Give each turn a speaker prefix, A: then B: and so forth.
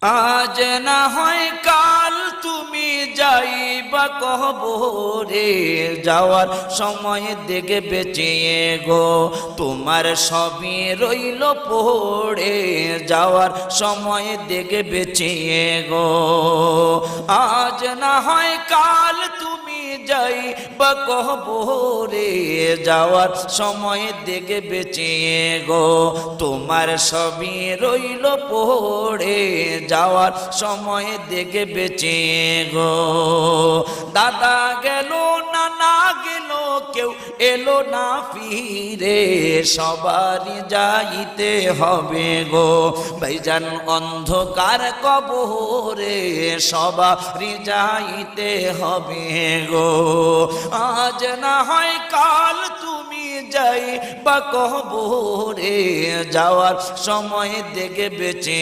A: আজ না হয় কাল তুমি যাইবা কবরে, যাওয়ার সময় দেখে বেঁচিয়ে গো তোমার সবই রইল পড়ে, যাওয়ার সময় দেখে বেঁচিয়ে গো। আজ না হয় কাল তুমি যাইবা কবরে, যাওয়ার সময় দেখে বেঁচিয়ে গো তোমার সবই রইল পড়ে, যাওয়ার সময় দেখে বেঁচে গো। দাদা গেল নানা গেল কেউ এলো না ফিরে, সবারই যাইতে হবে গো ভাইজান অন্ধকার কবরে, সবারই যাইতে হবে গো। আজ না হয় কাল তুমি যাইবা কবরে, যাওয়ার সময় দেখে বেঁচে